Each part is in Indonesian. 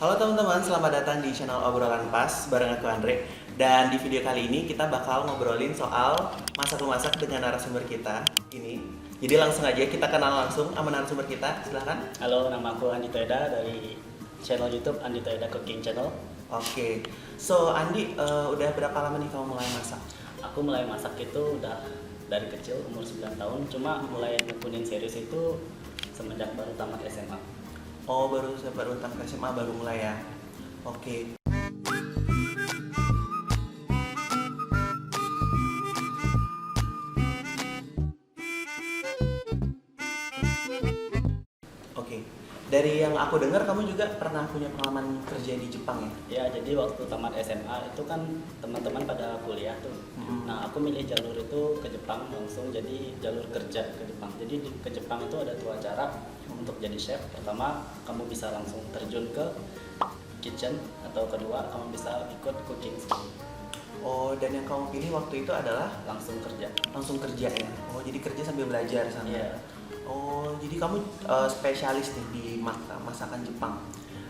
Halo teman-teman, selamat datang di channel Obrolan Pas bareng aku Andre. Dan di video kali ini kita bakal ngobrolin soal masak-memasak dengan narasumber kita ini. Jadi langsung aja kita kenal langsung sama narasumber kita, silahkan. Halo, nama aku Andi Toeda dari channel YouTube Andi Toeda Cooking Channel. Oke, so Andi, udah berapa lama nih kamu mulai masak? Aku mulai masak itu udah dari kecil, umur 9 tahun. Cuma mulai nekunin serius itu semenjak baru tamat SMA. Oh, baru tamat SMA baru mulai ya. Oke. Oke. Dari yang aku dengar kamu juga pernah punya pengalaman kerja di Jepang ya? Ya, jadi waktu tamat SMA itu kan teman-teman pada kuliah tuh. Nah, aku milih jalur itu ke Jepang langsung, jadi jalur kerja ke Jepang. Jadi ke Jepang itu ada dua cara untuk jadi chef. Pertama, kamu bisa langsung terjun ke kitchen, atau kedua, kamu bisa ikut cooking school. Oh, dan yang kamu pilih waktu itu adalah Langsung kerja. langsung kerja ya? Oh, jadi kerja sambil belajar sana? Iya. Oh, jadi kamu spesialis nih di masakan Jepang?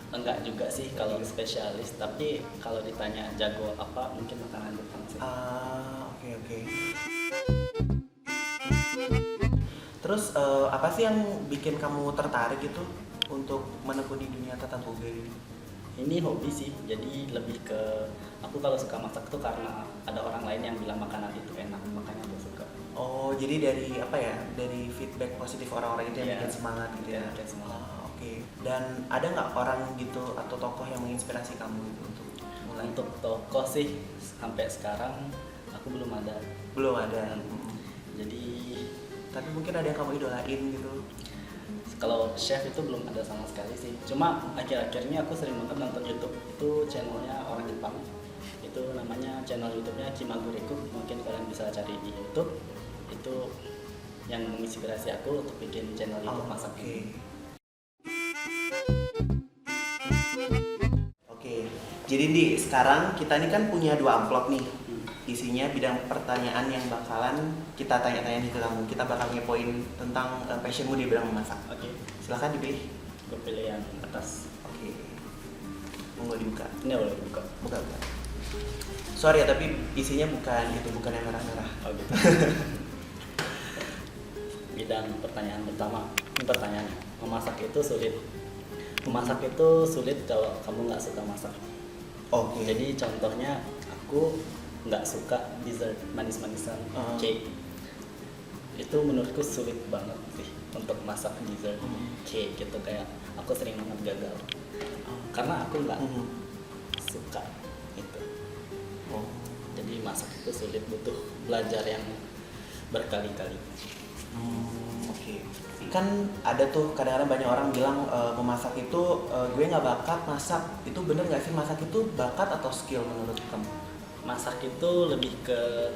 Enggak juga sih kalau spesialis, tapi kalau ditanya jago apa, mungkin makanan Jepang sih. Oke oke. Terus apa sih yang bikin kamu tertarik gitu untuk menekuni dunia tata boga ini? Ini hobi sih, jadi lebih ke aku kalau suka masak tuh karena ada orang lain yang bilang makanan itu enak, makanya aku suka. Oh, jadi dari apa ya? Dari feedback positif orang-orang itu yang Iya. bikin semangat gitu ya? Iya, bikin semangat. Oke. Dan ada nggak orang gitu atau tokoh yang menginspirasi kamu gitu untuk mulai? Untuk toko sih sampai sekarang aku belum ada. Belum ada. Jadi Tapi mungkin ada yang kamu idolain gitu. kalau chef itu belum ada sama sekali sih. Cuma akhir-akhir ini aku sering banget nonton YouTube. Itu channelnya orang Jepang. Itu namanya channel YouTube-nya Kimaguriku. Mungkin kalian bisa cari di YouTube. Itu yang menginspirasi aku untuk bikin channel YouTube masak. Oke. Oke. Jadi di sekarang kita ini kan punya dua amplop nih. Isinya bidang pertanyaan yang bakalan kita tanya-tanya ke kamu. Kita bakal ngepoin tentang passionmu di bidang memasak. Oke, Silahkan dipilih. gue pilih yang atas. Oke. Monggo dibuka. Ini boleh buka. Buka. Sorry ya, tapi isinya bukan yang merah-merah. Oh gitu. Bidang pertanyaan pertama. Ini pertanyaannya. Memasak itu sulit. Memasak itu sulit kalau kamu nggak suka masak. Oke. Jadi contohnya aku nggak suka dessert manis-manisan, cake. Itu menurutku sulit banget sih untuk masak dessert cake gitu, kayak aku sering banget gagal karena aku nggak suka itu. Oh. Jadi masak itu sulit, butuh belajar yang berkali-kali. Oke. Kan ada tuh kadang-kadang banyak orang bilang memasak itu gue nggak bakat masak. Itu bener nggak sih, masak itu bakat atau skill menurut kamu? Masak itu lebih ke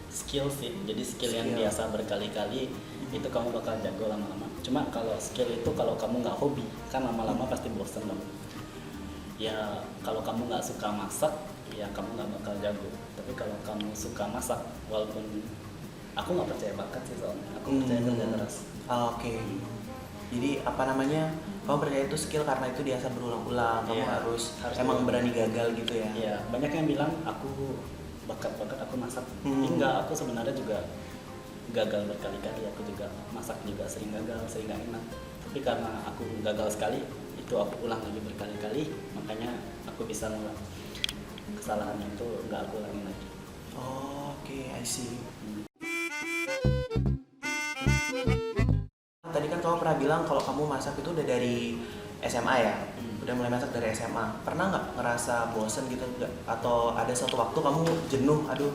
skill sih, jadi skill yang biasa berkali-kali itu kamu bakal jago lama-lama. Cuma kalau skill itu kalau kamu nggak hobi kan lama-lama pasti bosan dong. Ya kalau kamu nggak suka masak ya kamu nggak bakal jago. Tapi kalau kamu suka masak, walaupun aku nggak percaya bakat sih, soalnya aku percaya kerja keras. Oke. Jadi apa namanya, kamu percaya itu skill karena itu biasa berulang-ulang. Kamu Iya, harus harus emang berulang. berani gagal gitu ya? Ya banyak yang bilang aku bakat aku masak. Enggak, aku sebenarnya juga gagal berkali-kali. Aku juga masak juga sering gagal, sering gak enak. Tapi karena aku gagal sekali, itu aku ulang lagi berkali-kali, makanya aku bisa ngulang kesalahan itu, nggak aku ulangin lagi. Oke, I see. Tadi kan kamu pernah bilang kalau kamu masak itu udah dari SMA ya? Udah mulai masak dari SMA. Pernah nggak ngerasa bosen gitu nggak? Atau ada suatu waktu kamu jenuh, aduh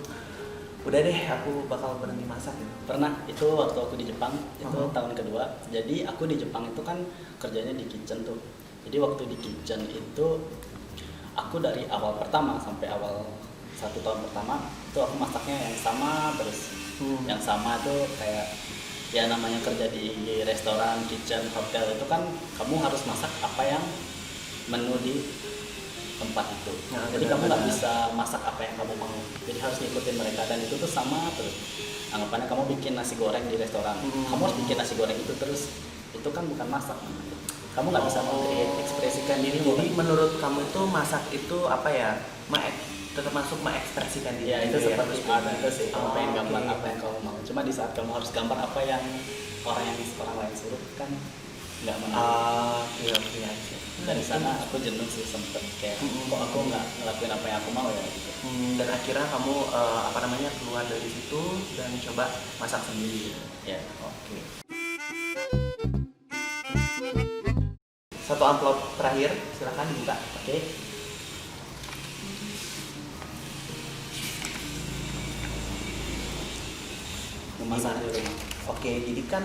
udah deh aku bakal berhenti masak gitu? Pernah, itu waktu aku di Jepang, itu tahun kedua. Jadi aku di Jepang itu kan kerjanya di kitchen tuh. Jadi waktu di kitchen itu aku dari awal pertama sampai awal 1 tahun pertama itu aku masaknya yang sama terus. Yang sama tuh kayak ya namanya kerja di restoran, kitchen, hotel itu kan kamu harus masak apa yang menu di tempat itu. Jadi kamu nggak bisa masak apa yang kamu mau. Jadi harus ngikutin mereka, dan itu tuh sama terus. Anggapannya kamu bikin nasi goreng di restoran, kamu harus bikin nasi goreng itu terus. Itu kan bukan masak. kamu nggak bisa mengekspresikan dirimu. Jadi menurut kamu itu masak itu apa ya? Tetap masuk mengekspresikan diri. Ya itu gitu seperti art itu sih, kamu pengen gambar oke. apa yang kamu mau. Cuma di saat kamu harus gambar apa yang orang lain suruh kan nggak menarik. Oke oke. Dari sana aku jenuh sih, sempet kayak kok aku nggak ngelakuin apa yang aku mau ya gitu. Dan akhirnya kamu keluar dari situ dan coba masak sendiri. Ya. Oke. Satu amplop terakhir, silakan dibuka. Oke. Memasak di rumah. Oke, jadi kan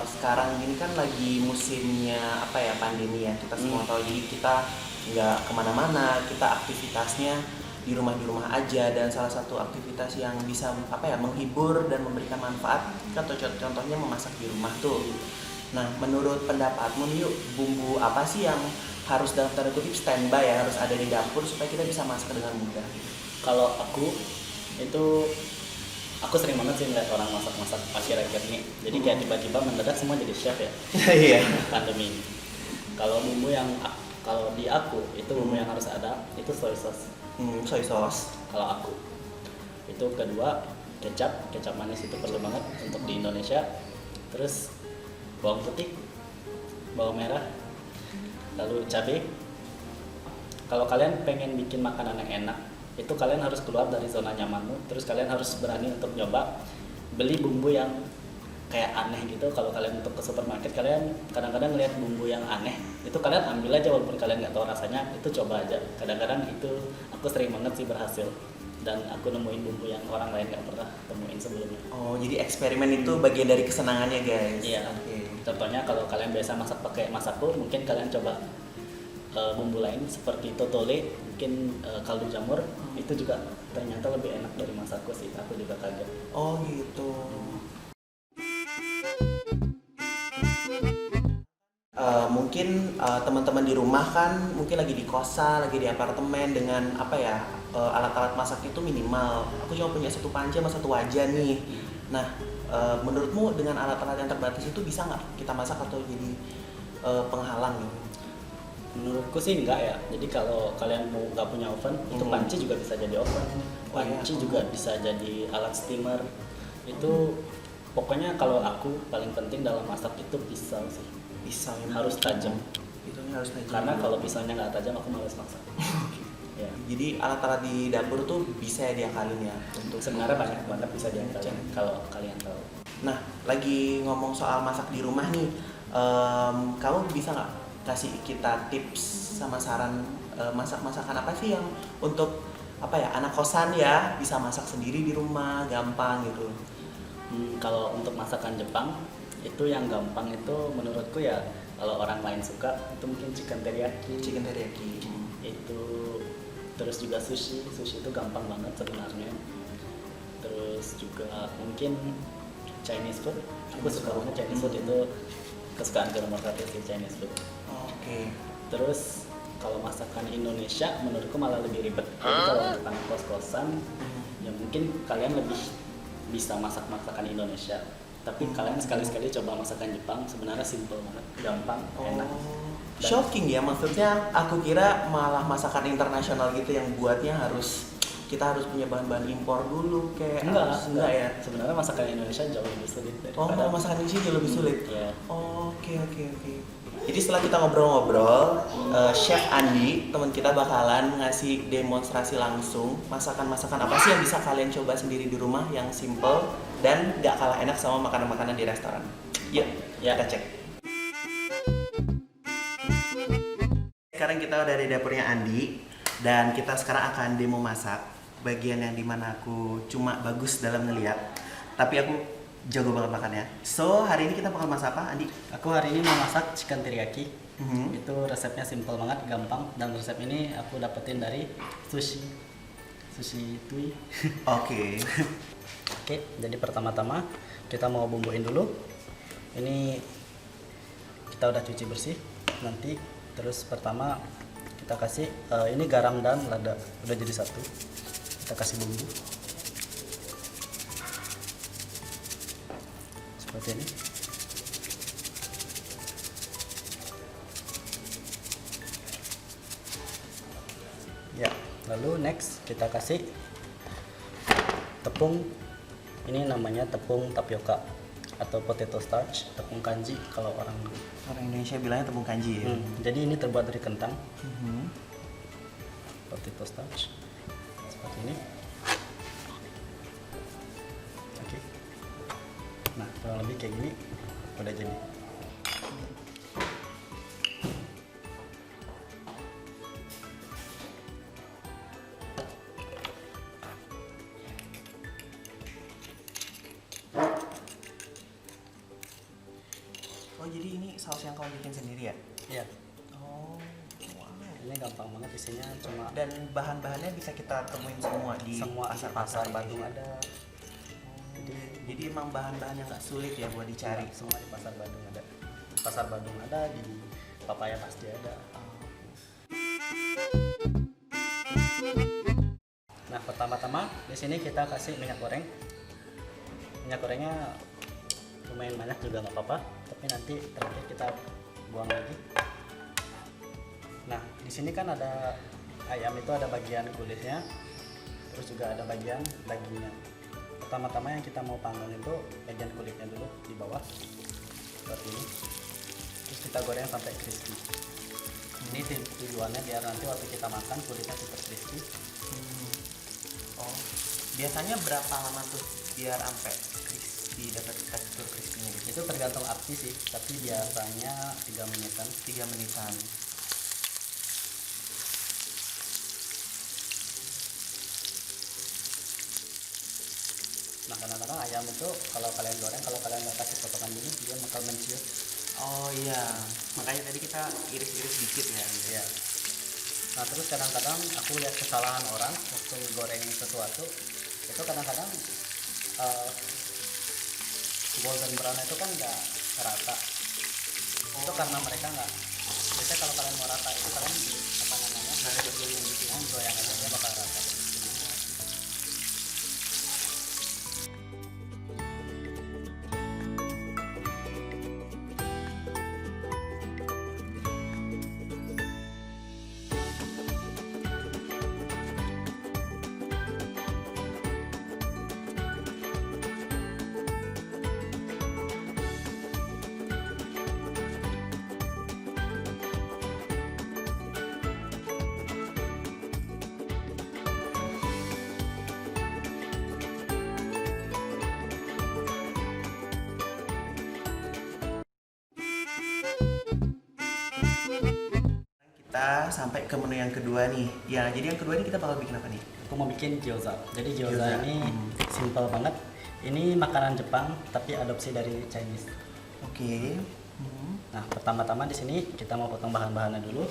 sekarang ini kan lagi musimnya apa ya, pandemi ya, kita semua tahu. Jadi kita nggak kemana-mana, kita aktivitasnya di rumah aja, dan salah satu aktivitas yang bisa apa ya, menghibur dan memberikan manfaat kan contohnya memasak di rumah tuh. Nah, menurut pendapatmu nih, yuk, bumbu apa sih yang harus dalam tanda kutip standby ya, harus ada di dapur supaya kita bisa masak dengan mudah gitu? Kalau aku sering banget sih ngeliat orang masak-masak akhir-akhir ini. Jadi kayak tiba-tiba mendadak semua jadi chef ya. Iya. Pandemi ini. Kalau di aku itu bumbu yang harus ada itu soy sauce. Soy sauce. Kalau aku. Itu kedua kecap manis itu perlu banget untuk di Indonesia. Terus bawang putih, bawang merah, lalu cabai. Kalau kalian pengen bikin makanan yang enak, itu kalian harus keluar dari zona nyamanmu. Terus kalian harus berani untuk nyoba beli bumbu yang kayak aneh gitu. Kalau kalian untuk ke supermarket, kalian kadang-kadang ngeliat bumbu yang aneh, itu kalian ambil aja walaupun kalian nggak tahu rasanya, itu coba aja. Kadang-kadang itu aku sering banget sih berhasil, dan aku nemuin bumbu yang orang lain nggak pernah temuin sebelumnya. Oh, jadi eksperimen itu bagian dari kesenangannya, guys. Iya. Oke. Contohnya kalau kalian biasa masak pakai masako, mungkin kalian coba bumbu lain seperti totole, mungkin kaldu jamur, itu juga ternyata lebih enak dari masako sih. Aku juga kaget. Oh gitu. Mungkin teman-teman di rumah kan mungkin lagi di kosan, lagi di apartemen dengan apa ya, alat-alat masak itu minimal. Aku cuma punya satu panci sama satu wajan nih. Nah, menurutmu dengan alat-alat yang terbatas itu bisa nggak kita masak atau jadi penghalang gitu? Menurutku sih enggak ya. Jadi kalau kalian mau nggak punya oven, itu panci juga bisa jadi oven. Panci juga bisa jadi alat steamer. Itu pokoknya kalau aku paling penting dalam masak itu pisau sih. Pisau yang Harus tajam. Pisaunya harus tajam. Karena kalau pisaunya nggak tajam, aku males masak. Ya. Jadi alat-alat di dapur tuh bisa ya diakalin ya untuk Sebenarnya banyak banget bisa diakalin kalau kalian tahu. Nah, lagi ngomong soal masak di rumah nih, kamu bisa nggak kasih kita tips sama saran masakan apa sih yang untuk apa ya, anak kosan ya bisa masak sendiri di rumah gampang gitu? Kalau untuk masakan Jepang itu yang gampang itu menurutku ya, kalau orang lain suka itu mungkin chicken teriyaki. Itu terus juga sushi itu gampang banget sebenarnya. Terus juga mungkin Chinese food. Aku suka banget Chinese food, itu kesukaan nomor 1 sih, Chinese food. Oke. Terus kalau masakan Indonesia menurutku malah lebih ribet. Jadi kalau untuk anak kos-kosan ya mungkin kalian lebih bisa masak masakan Indonesia. Tapi kalian sekali-sekali coba masakan Jepang, sebenarnya simple banget, gampang, enak. Shocking ya, maksudnya aku kira malah masakan internasional gitu yang buatnya kita harus punya bahan-bahan impor dulu kayak. Enggak ya. Sebenarnya masakan Indonesia jauh lebih sulit daripada Masakan Indonesia jauh lebih sulit. Iya. Oke. Jadi setelah kita ngobrol-ngobrol, Chef Andi, teman kita bakalan ngasih demonstrasi langsung masakan-masakan apa sih yang bisa kalian coba sendiri di rumah yang simple dan gak kalah enak sama makanan-makanan di restoran. Yuk, kita cek. Sekarang kita udah di dapurnya Andi dan kita sekarang akan demo masak bagian yang dimana aku cuma bagus dalam ngeliat, tapi aku jago banget makannya. So, hari ini kita bakal masak apa, Andi? Aku hari ini mau masak chicken teriyaki. Itu resepnya simple banget, gampang, dan resep ini aku dapetin dari sushi Tui. Oke. Oke, jadi pertama-tama kita mau bumbuin dulu. Ini kita udah cuci bersih. Nanti terus pertama kita kasih ini garam dan lada, udah jadi satu. Kita kasih bumbu seperti ini. Lalu next kita kasih tepung, ini namanya tepung tapioka atau potato starch, tepung kanji kalau orang Indonesia bilangnya tepung kanji ya. Jadi ini terbuat dari kentang. Mhm. Potato starch seperti ini. Oke. Nah, kurang lebih kayak gini udah jadi. Oh jadi ini saus yang kamu bikin sendiri ya? Iya. Oh, wow. Ini gampang banget, isinya cuma Dan bahan-bahannya bisa kita temuin semua di semua pasar-pasar pasar Badung Indonesia. ada. Jadi emang bahan-bahan yang nggak sulit ya buat dicari. Semua di pasar Badung ada. Di pasar Badung ada, di Papaya pasti ada. Nah, pertama-tama di sini kita kasih minyak goreng. Minyak gorengnya lumayan banyak juga nggak apa-apa, tapi nanti terakhir kita buang lagi. Nah, di sini kan ada ayam, itu ada bagian kulitnya, terus juga ada bagian dagingnya. Pertama-tama yang kita mau panggang itu bagian kulitnya dulu di bawah seperti ini. Terus kita goreng sampai crispy. Ini tujuannya biar nanti waktu kita makan kulitnya tetap crispy. Oh, biasanya berapa lama tuh biar sampai crispy, dapat tekstur crispy-nya gitu? Itu tergantung api sih, tapi biasanya 3 menitan. 3 menitan. Nah, kadang-kadang ayam itu kalau kalian goreng, kalau kalian nggak kasih potongan gini, dia bakal menciut. Oh iya, makanya tadi kita iris-iris dikit ya. Gitu. Ya. Nah, terus kadang-kadang aku lihat kesalahan orang waktu goreng sesuatu, itu kadang-kadang golden brown itu kan nggak rata. Itu karena mereka nggak. Biasanya kalau kalian mau rata itu kalian di apa namanya? Goyang aja, dia bakal rata. Kita sampai ke menu yang kedua nih. Ya, jadi yang kedua ini kita bakal bikin apa nih? Aku mau bikin gyoza. Jadi gyoza Gyoza. ini simple banget. Ini makanan Jepang tapi adopsi dari Chinese. Oke. Nah, pertama-tama di sini kita mau potong bahan-bahannya dulu.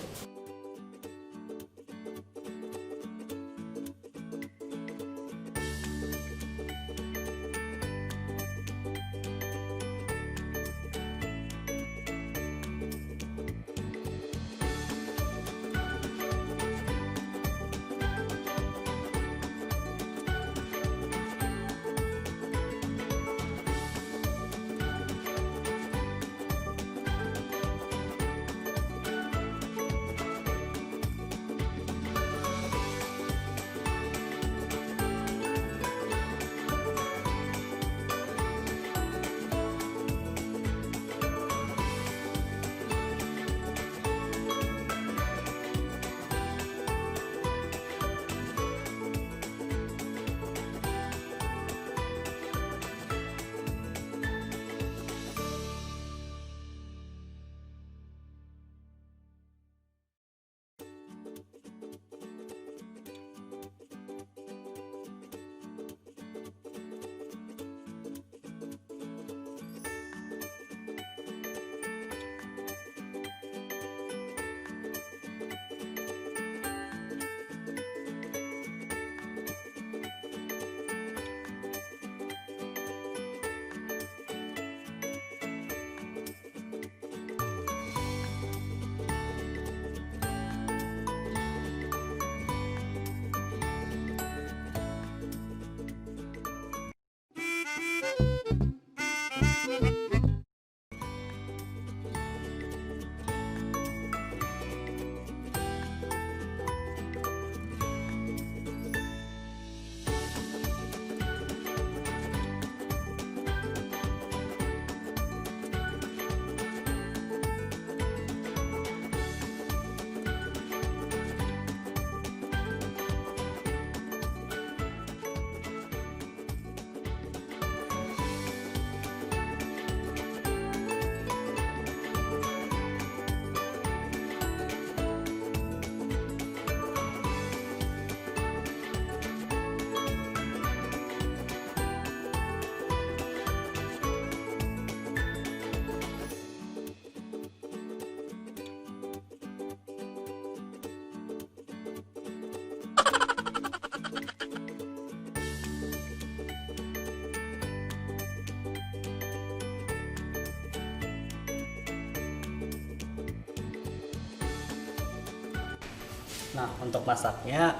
Nah, untuk masaknya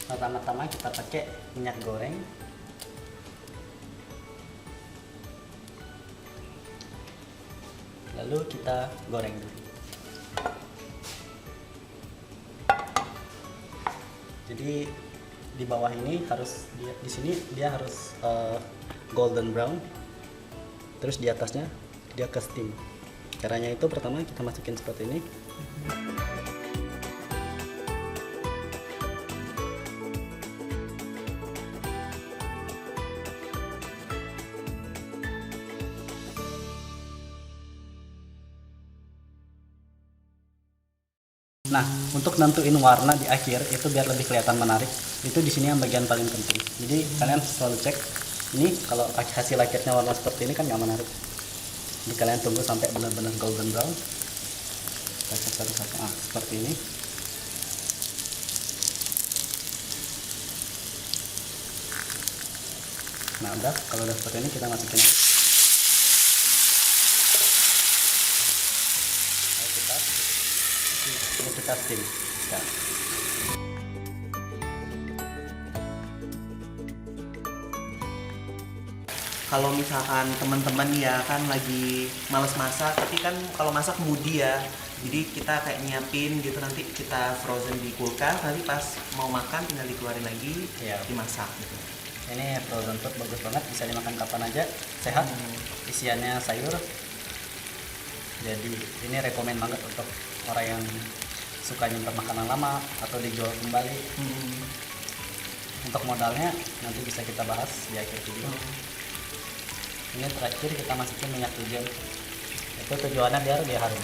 pertama-tama kita pakai minyak goreng. Lalu kita goreng dulu. Jadi di bawah ini harus di sini dia harus golden brown. Terus di atasnya dia ke steam. Caranya itu pertama kita masukin seperti ini. Nah, untuk nentuin warna di akhir itu biar lebih kelihatan menarik, itu di sini yang bagian paling penting. Jadi kalian selalu cek ini kalau hasil akhirnya warna seperti ini kan nggak menarik. Jadi kalian tunggu sampai benar-benar golden brown. Kita cek satu-satu. Ah, seperti ini. Nah, udah kalau udah seperti ini kita masukin air. Ini kita steam sekarang. Kalau misalkan teman-teman ya kan lagi males masak, tapi kan kalau masak moody ya, jadi kita kayak nyiapin gitu, nanti kita frozen di kulkas, nanti pas mau makan tinggal dikeluarin lagi, Iya. dimasak gitu. Ini frozen food bagus banget, bisa dimakan kapan aja, sehat. Isiannya sayur. Jadi ini rekomen banget untuk orang yang suka nyimpan makanan lama atau dijual kembali. Untuk modalnya nanti bisa kita bahas di akhir video. Ini terakhir kita masukin minyak wijen. Itu tujuannya biar dia harum.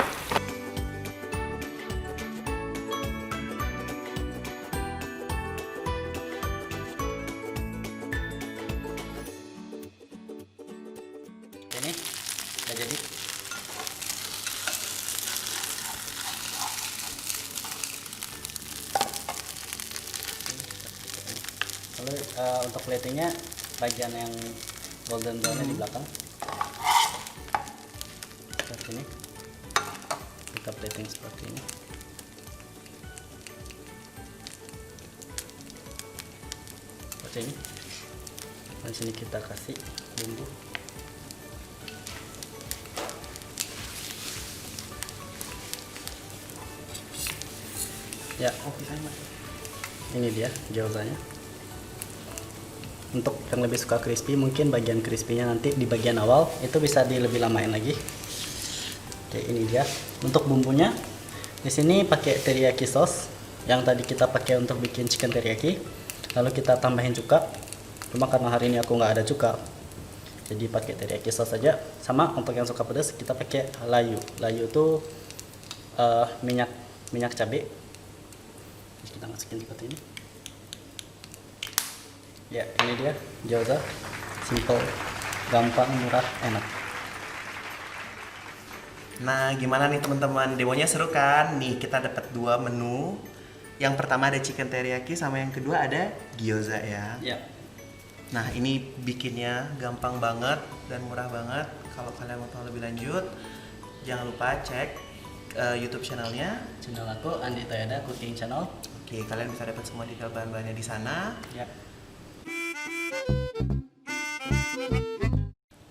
Ini udah jadi. Lalu untuk platingnya bagian yang golden brownnya di belakang seperti ini, kita plating seperti ini. Seperti ini. Di sini kita kasih bumbu. Ya, Oke, saya Mas. ini dia gyozanya. Untuk yang lebih suka crispy, mungkin bagian crispy-nya nanti di bagian awal itu bisa lebih lamain lagi. Oke, ini dia. Untuk bumbunya di sini pakai teriyaki sauce yang tadi kita pakai untuk bikin chicken teriyaki. Lalu kita tambahin cuka. Cuma karena hari ini aku nggak ada cuka, jadi pakai teriyaki sauce saja. Sama untuk yang suka pedas kita pakai layu. Layu itu minyak cabai. Jadi kita masukin seperti ini. Ya, ini dia gyoza, simple, gampang, murah, enak. Nah, gimana nih teman-teman? Demonya seru kan? Nih, kita dapat 2 menu. Yang pertama ada chicken teriyaki, sama yang kedua ada gyoza ya. Ya, Nah, ini bikinnya gampang banget dan murah banget. Kalau kalian mau tahu lebih lanjut, jangan lupa cek YouTube channelnya. channel aku Andi Toyada Cooking Channel. Oke, kalian bisa dapat semua detail bahan-bahannya di sana. Ya,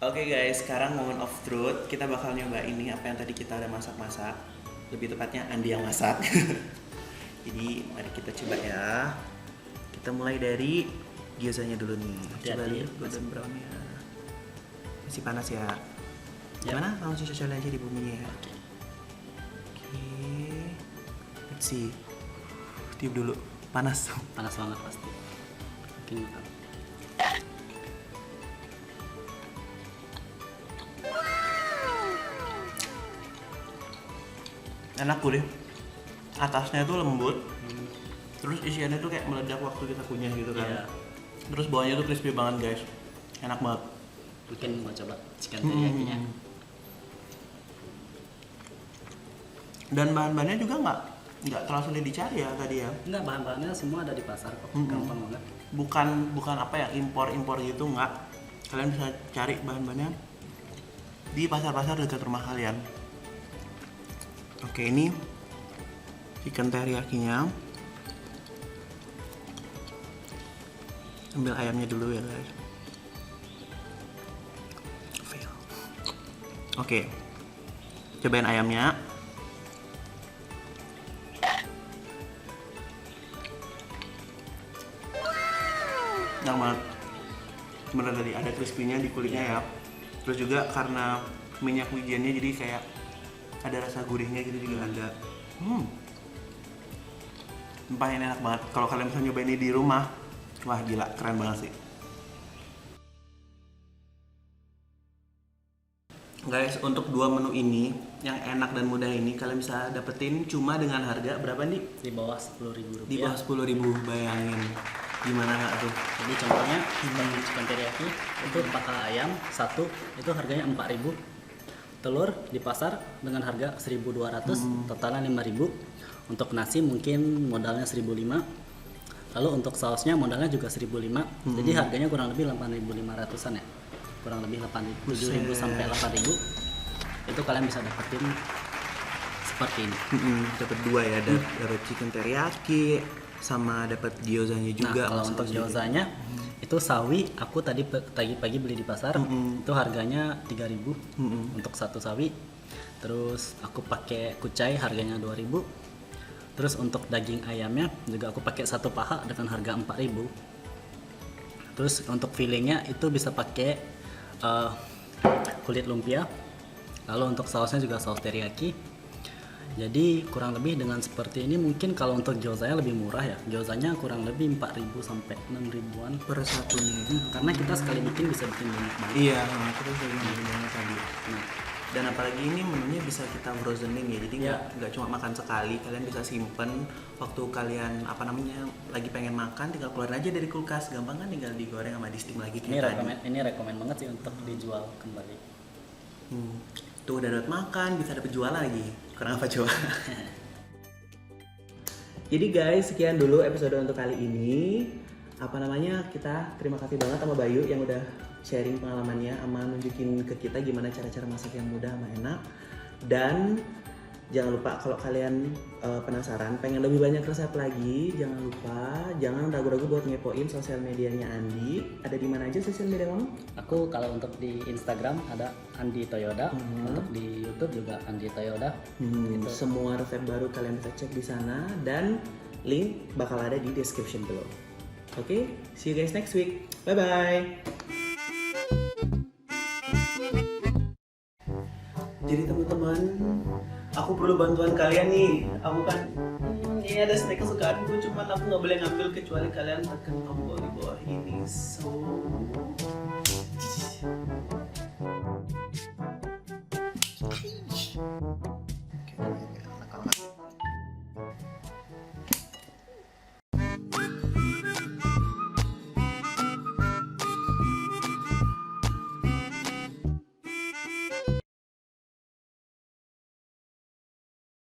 Oke guys, sekarang moment of truth. Kita bakal nyoba ini apa yang tadi kita udah masak-masak. Lebih tepatnya Andi yang masak. Jadi mari kita coba ya. Kita mulai dari gyozanya dulu nih. Coba Hati-hati. lihat golden brownnya. Masih panas ya. Ya. Gimana? Langsung cocol aja di bumbunya ya. Oke. Let's see. Tiup dulu. Panas. panas banget pasti. Mungkin makan. Enak gurih. Atasnya tuh lembut. Terus isiannya tuh kayak meledak waktu kita kunyah gitu kan. Iya. Terus bawahnya tuh crispy banget guys. Enak banget. Mungkin mau coba chicken teriyaki-nya. Dan bahan-bahannya juga nggak terlalu sulit dicari ya tadi ya. Enggak, bahan-bahannya semua ada di pasar kok. Gampang banget. Bukan apa ya impor gitu nggak. Kalian bisa cari bahan-bahannya di pasar-pasar dekat rumah kalian. Oke, ini chicken teriyakinya. Ambil ayamnya dulu ya guys. Fail. Oke. Cobain ayamnya. Enak banget. Bener tadi ada crispy-nya di kulitnya ya. Terus juga karena minyak wijennya jadi kayak ada rasa gurihnya gitu juga ada. Sumpah ini enak banget. Kalau kalian bisa nyobain ini di rumah, wah gila, keren banget sih. Guys, untuk dua menu ini yang enak dan mudah ini kalian bisa dapetin cuma dengan harga berapa nih? Di bawah 10.000 rupiah. Di bawah 10.000, bayangin. Gimana nggak tuh? Jadi contohnya bagi chicken teriyaki itu pakai ayam satu itu harganya 4.000. Telur di pasar dengan harga 1.200, totalnya 5.000. Untuk nasi mungkin modalnya 1.500. Lalu untuk sausnya modalnya juga 1.500. Jadi harganya kurang lebih 8.500-an ya. Kurang lebih 7.000 sampai 8.000. Itu kalian bisa dapetin seperti ini. Dapat dua ya, dapat chicken teriyaki sama dapat gyozanya juga. Nah, kalau untuk gyozanya itu sawi aku tadi pagi beli di pasar, itu harganya 3.000 untuk satu sawi. Terus aku pakai kucai harganya 2.000. Terus untuk daging ayamnya juga aku pakai satu paha dengan harga 4.000. Terus untuk fillingnya itu bisa pakai kulit lumpia. Lalu untuk sausnya juga saus teriyaki. Jadi kurang lebih dengan seperti ini. Mungkin kalau untuk gyozanya lebih murah ya. Gyozanya kurang lebih 4.000 sampai 6.000-an per satunya. karena kita sekali bikin bisa bikin banyak banget. Iya, kita bisa bikin banyak tadi. Nah, dan apalagi ini menunya bisa kita frozenin ya, jadi nggak cuma makan sekali, kalian bisa simpen waktu kalian lagi pengen makan, tinggal keluarin aja dari kulkas, gampang kan, tinggal digoreng sama di steam lagi kayak tadi. Ini rekomen banget sih untuk dijual kembali. Tuh udah dapat makan, bisa dapat jual lagi, kurang apa coba. Jadi guys, sekian dulu episode untuk kali ini. Kita terima kasih banget sama Bayu yang udah sharing pengalamannya sama nunjukin ke kita gimana cara-cara masak yang mudah sama enak. Dan jangan lupa kalau kalian penasaran pengen lebih banyak resep lagi, jangan ragu-ragu buat ngepoin sosial medianya Andi. Ada di mana aja sosial media kamu? Aku kalau untuk di Instagram ada Andi Toyoda, untuk di YouTube juga Andi Toyoda. Gitu. Semua resep baru kalian bisa cek di sana dan link bakal ada di description below. Oke, see you guys next week. Bye bye. Jadi teman-teman, aku perlu bantuan kalian nih. Aku kan ini ada snack kesukaanku, cuman aku nggak boleh ngambil kecuali kalian tekan tombol di bawah ini. So